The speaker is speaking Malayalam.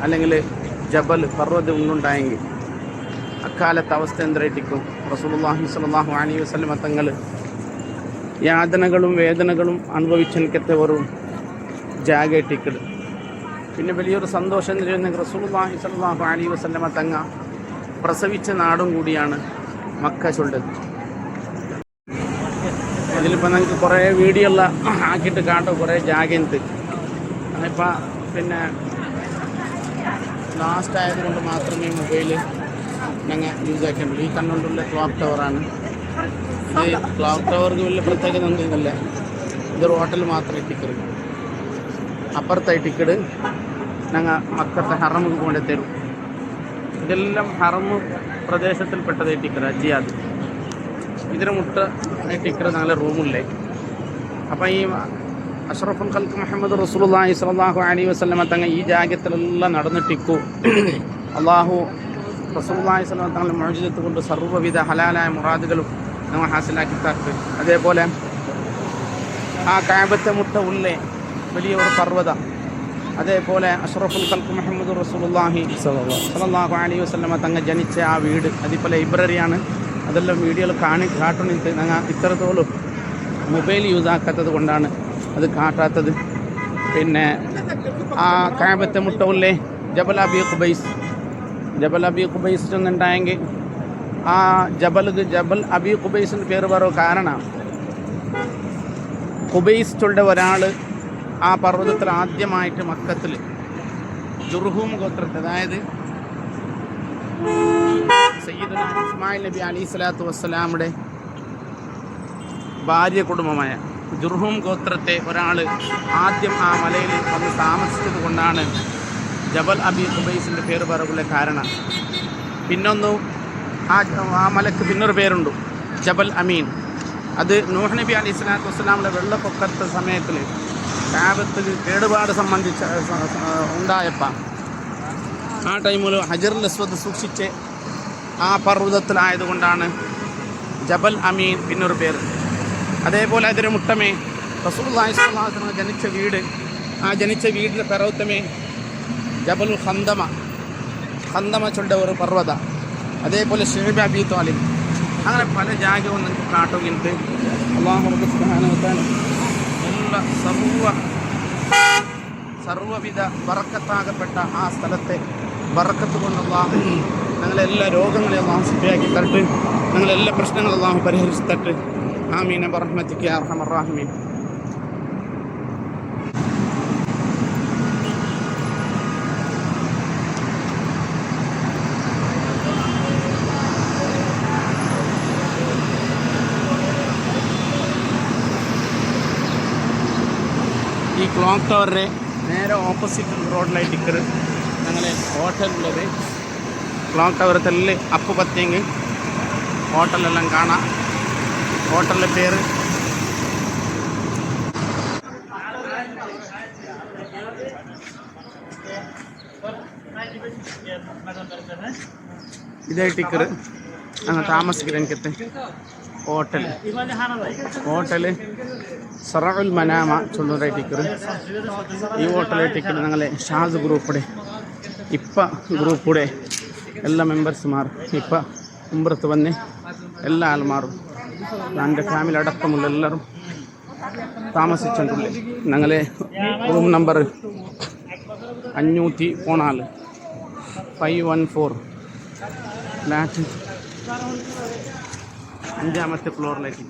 അല്ലെങ്കിൽ ജബൽ പർവ്വതം ഒന്നുണ്ടായെങ്കിൽ അക്കാലത്തെ അവസ്ഥ എന്തായിരിക്കും? റസൂലുള്ളാഹി സ്വല്ലല്ലാഹു അലൈഹി വസല്ലമ തങ്ങൾ യാതനകളും വേദനകളും അനുഭവിച്ചെനിക്കത്തവരും ജാഗേട്ടിക്കട്. പിന്നെ വലിയൊരു സന്തോഷം നിലനിന്ന് റസൂലുള്ളാഹി സ്വല്ലല്ലാഹു അലൈഹി വസല്ലമ തങ്ങ പ്രസവിച്ച നാടും കൂടിയാണ് മക്ക ചൊല്ലത്. ഇതിലിപ്പോൾ നമുക്ക് കുറേ വീഡിയോ എല്ലാം ആക്കിയിട്ട് കാട്ടും, കുറേ ജാഗന്ത് ഇപ്പം പിന്നെ ലാസ്റ്റ് ആയതുകൊണ്ട് മാത്രമേ മൊബൈൽ ഞങ്ങൾ യൂസ് ആക്കിയിട്ടുള്ളൂ. ഈ കണ്ണുകൊണ്ടുള്ള ക്ലോക്ക് ടവറാണ് ഇത്. ക്ലോക്ക് ടവർക്ക് വലിയ പ്രത്യേകത ഒന്നുമില്ല, ഇതൊരു ഹോട്ടൽ മാത്രമേ ടിക്കറ്റ്. അപ്പുറത്തായി ടിക്കറ്റ് ഞങ്ങൾ മക്കത്തെ ഹറമുക്ക് കൊണ്ട് തരും. ഇതെല്ലാം ഹറമ് പ്രദേശത്തിൽപ്പെട്ടതായി ടിക്കറ്റ് അജിയാദ്. ഇതിന് മുട്ട ടിക്കറ്റ് ഞങ്ങളുടെ റൂമില്ലേ. അപ്പം ഈ അഷ്റഫുൽ ഖൽഖ് മുഹമ്മദ് റസൂലുള്ളാഹി സ്വല്ലല്ലാഹു അലൈഹി വസല്ലമ തങ്ങൾ ഈ ജാഗത്തിലെല്ലാം നടന്നിട്ടിക്കൂ. അള്ളാഹു റസൂലുള്ളാഹി സ്വല്ലല്ലാഹു തങ്ങളുടെ മുഅ്ജിസത്ത് കൊണ്ട് സർവ്വവിധ ഹലാലായ മുറാദുകളും നമ്മൾ ഹാസിലാക്കി തരട്ടെ. അതേപോലെ ആ കഅബത്തെ മുട്ട ഉള്ളേ വലിയ ഒരു പർവ്വതം. അതേപോലെ അഷ്റഫുൽ ഖൽഖ് മുഹമ്മദ് റസൂലുള്ളാഹി സ്വല്ലല്ലാഹു അലൈഹി വസല്ലമ തങ്ങൾ ജനിച്ച ആ വീട് അതിപ്പോൾ ലൈബ്രറിയാണ്. അതെല്ലാം വീഡിയോയിൽ കാട്ടുന്നിട്ട് ഞങ്ങൾ ഇത്രത്തോളം മൊബൈൽ യൂസ് ആക്കാത്തത് കൊണ്ടാണ് അത് കാട്ടാത്തത്. പിന്നെ ആ കഅബത്തെ മുട്ട ഉള്ളേ ജബൽ അബി ഖുബൈസ്. ജബൽ അബി ഖുബൈസ് എന്നുണ്ടായെങ്കിൽ ആ ജബൽ അബി ഖുബൈസിൻ്റെ പേര് പറയോ കാരണം ഖുബൈസ് ഒരാൾ ആ പർവ്വതത്തിൽ ആദ്യമായിട്ട് മക്കത്തിൽ ജുർഹൂം ഗോത്രത്തിൽ, അതായത് സയ്യിദുന ഇസ്മായിൽ നബി അലൈഹി സ്വലാത്തു വസ്സലാമുടെ ഭാര്യ കുടുംബമായ ജുർഹൂം ഗോത്രത്തെ ഒരാൾ ആദ്യം ആ മലയിൽ വന്ന് താമസിച്ചത് കൊണ്ടാണ് ജബൽ അബി ഖുബൈസിൻ്റെ പേര് പറയാനുള്ള കാരണം. പിന്നൊന്നും ആ മലക്ക് പിന്നൊരു പേരുണ്ട്, ജബൽ അമീൻ. അത് നൂഹ് നബി അലൈഹി സ്വലാത്തു വസ്സലാമിൻ്റെ വെള്ളപ്പൊക്കത്തെ സമയത്തിൽ കഅബത്തിൽ കേടുപാട് ഉണ്ടായപ്പോൾ ആ ടൈമിൽ ഹജറുൽ അസ്വദ് സൂക്ഷിച്ച് ആ പർവ്വതത്തിലായതുകൊണ്ടാണ് ജബൽ അമീൻ പിന്നൊരു പേര്. അതേപോലെ അതിന് മുട്ടമേ റസൂലുള്ളാഹി സ്വല്ലല്ലാഹു അലൈഹി വസല്ലം ജനിച്ച വീട്, ആ ജനിച്ച വീടിൻ്റെ പിറവത്തമേ ജബൽ ഖന്ദമ ചൊണ്ട ഒരു പർവ്വത. അതേപോലെ ഷുഐബ് അബി ത്വാലിബ്. അങ്ങനെ പല ജാഗവും നിങ്ങൾക്ക് കാട്ടുകയുണ്ട്. അല്ലാഹു സുബ്ഹാനഹു വ തആല എല്ലാ സർവ്വവിധ ബറക്കത്താകപ്പെട്ട ആ സ്ഥലത്തെ ബറക്കത്ത് കൊണ്ട് അല്ലാഹു ഞങ്ങളെല്ലാ രോഗങ്ങളെ അല്ലാഹു ശിഫയാക്കി തരട്ടെ. ഞങ്ങളെല്ലാ പ്രശ്നങ്ങളും അല്ലാഹു പരിഹരിച്ച് തരട്ടെ. ആമീൻ ബിറഹ്മതിക യാ അർഹമർ റഹീമീൻ. ഈ ക്ലോക്ക് ടവറിൻ്റെ നേരെ ഓപ്പോസിറ്റ് റോഡിലായിട്ട് ടിക്കറ് ഞങ്ങളെ ഹോട്ടലുള്ളത്. ക്ലോക്ക് ടവർ തെല്ല് അപ്പ് പത്തിയെങ്കിൽ ഹോട്ടലെല്ലാം കാണാം. ഹോട്ടലിൻ്റെ പേര് ഇതേ ടിക്കറ് ഞങ്ങൾ താമസിക്കുന്ന എനിക്കത്തെ ഹോട്ടല് സറഉൽ മനാമ ചൊല്ലുന്ന ടിക്കറ്. ഈ ഹോട്ടലിലെ ടിക്കറ്റ് ഞങ്ങളെ ഷാസ് ഗ്രൂപ്പുടെ ഗ്രൂപ്പുടെ എല്ലാ മെമ്പേഴ്സുമാർ ഇപ്പം ഉംറത്ത് വന്ന് എല്ലാ ആൾമാരും എൻ്റെ ഫാമിലി അടക്കമുള്ള എല്ലാവരും താമസിച്ചിട്ടുണ്ട്. ഞങ്ങളെ റൂം നമ്പർ 514 514 ഫ്ലാറ്റ് 5ാമത്തെ ഫ്ലോറിലേക്ക്.